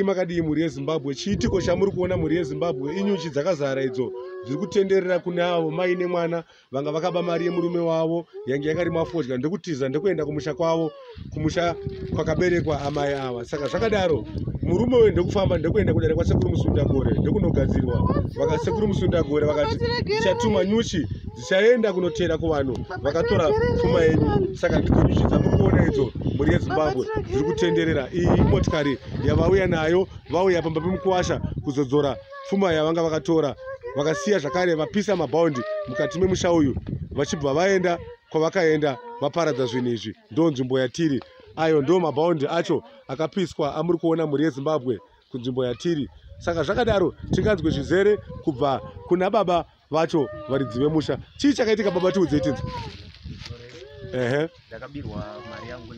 makadii mhuri yeZimbabwe. Chiitiko chamuri kuona mhuri yeZimbabwe inyuchi dzakazara idzo dziri kutenderera kune avo mai nemwana vanga vakaba mari yemurume wavo yange yakarima fodya ndokutiza ndekuenda kumusha kwavo, kumusha kwakaberekwa amai ava. Saka zvakadaro murume uyu ndokufamba ndekuenda kudare kwasekuru Musundagore ndokunogadzirwa. Vakasekuru Musundagore vakati tichatuma nyuchi dzichaenda kunotera kuvanhu vakatora pfuma yenyu. Saka ndiko nyuchi dzamuri kuona idzo mhuri yeZimbabwe dziri kutenderera. Iyi motikari yavauya nayo, vauya pamba pemukuwasha kuzodzora pfuma yavanga vakatora, vakasiya zvakare vapisa mabhaundi mukati memusha uyu, vachibva vaenda kwavakaenda vaparadza zvinhu izvi. Ndo nzvimbo yatiri, ayo ndo mabhaundi acho akapiswa amuri kuona mhuri yeZimbabwe kunzvimbo yatiri. Saka zvakadaro tinganzwe zvizere kubva kuna baba vacho varidzi vemusha. Chii chakaitika baba, tiudze tinzwe? Ndakabirwa mari yangu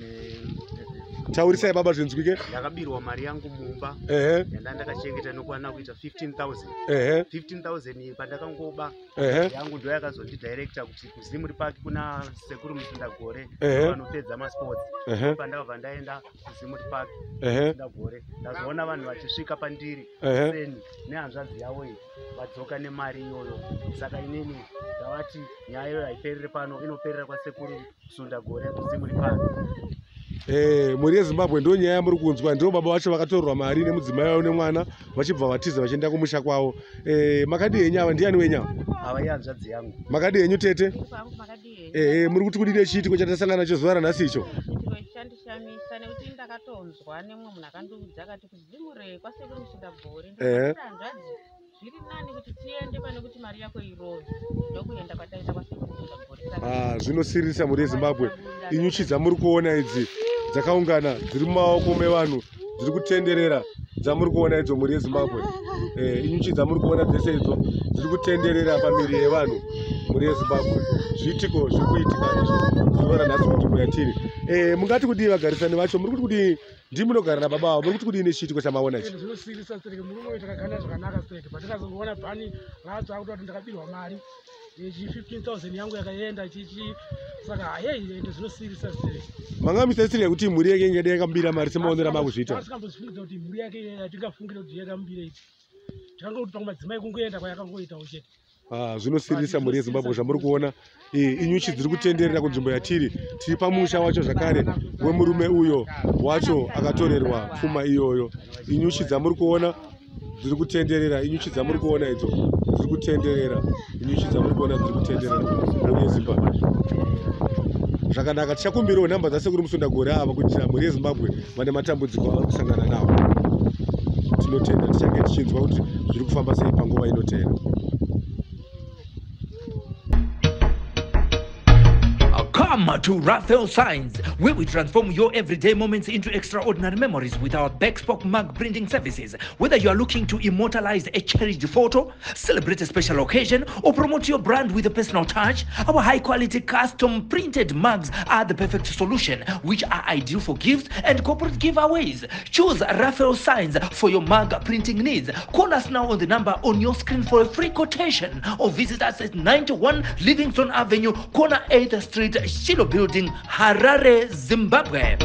taurisai baba zvinzwike. Ndakabirwa mari yangu mumba yanda ndakachengeta nokwana kuita 15,000 pandakangoba yangu ndo yakazondidirecta kuti kuZimuri Park kuna sekuru Musundagore vanopedza masports. Pandakabva ndaenda kuZimuri Park Musundagore ndazoona vanhu vachisvika pandiri seni nehanzvadzi yavo iyi vadzoka nemari iyoyo. Saka inini ndavati nyaya iyoyo haiperere pano, inoperera kwasekuru Musundagore kuZimuri Park. Mhuri yeZimbabwe ndo nyaya yamuri kunzwa. Ndo baba vacho vakatorwa mari nemudzimai wavo nemwana vachibva vatiza vachienda kumusha kwavo. Makadi henyu ava ndiani wenyu ava? Ava ihanzvadzi yangu. Makadi henyu tete? Muri kuti kudini chiitiko chatasangana nacho zuva ranhasi icho? Chandishamisa nekuti ndakatonzwa nemwe munhu akandiudza akati kuZimuri kwasekuru Musundagore hanzvadzi zviri nani kuti tiende pane kuti mari yako irove, ndokuenda kwataenda kwasekuru Musundagore. Zvinosirisa mhuri yeZimbabwe. Inyuchi dzamuri kuona idzi dzakaungana dziri mumaoko mevanhu dziri kutenderera dzamuri kuona idzo mhuri yeZimbabwe. Inyuchi dzamuri kuona dzese idzo dziri kutenderera pamiri yevanhu mhuri yeZimbabwe. Zviitiko zviri kuitika zuva ranhasi kunzvimbo yatiri. Mungati kudii vagarisani vacho? Muri kuti kudii? Ndimi munogara nababa vavo, muri kuti kudii nechiitiko chamaona ichi? Zvinosirisa sereke murume uyu takagana zvakanaka sereke patakazongoona bhani radzo akuti kuti ndakabirwa mari 15,000 yangu yakaenda chichi. Saka ende zvinosirisa sereke. Mangamisa sereke kuti mhuri yake ingade yakambira mari semaonera makuzviita? Tasikambozvifungidza kuti mhuri yake yatingafungira kuti yakambira ichi. Tikangoti pamadzimai kungoenda kwayakangoitawo chete. Zvinosirisa mhuri yeZimbabwe zvamuri kuona. Inyuchi dziri kutenderera kunzvimbo yatiri. Tiri pamusha wacho zvakare wemurume uyo wacho akatorerwa pfuma iyoyo. Inyuchi dzamuri kuona dziri kutenderera. Inyuchi dzamuri kuona idzo dziri kutenderera. Inyuchi dzamuri kuona dziri kutenderera mhuri yeZimbabwe. Zvakanaka, tichakumbirawo nhamba dzasekuru Musundagore ava kuitira mhuri yeZimbabwe vane matambudziko avari kusangana nawo. Tinotenda tichange tichinzwa kuti zviri kufamba sei panguva inotevera. Come to Raphael Signs, where we transform your everyday moments into extraordinary memories with our bespoke mug printing services. Whether you are looking to immortalize a cherished photo, celebrate a special occasion, or promote your brand with a personal touch, our high-quality custom printed mugs are the perfect solution, which are ideal for gifts and corporate giveaways. Choose Raphael Signs for your mug printing needs. Call us now on the number on your screen for a free quotation, or visit us at 91 Livingstone Avenue, corner 8th Street, Shilo Building, Harare, Zimbabwe.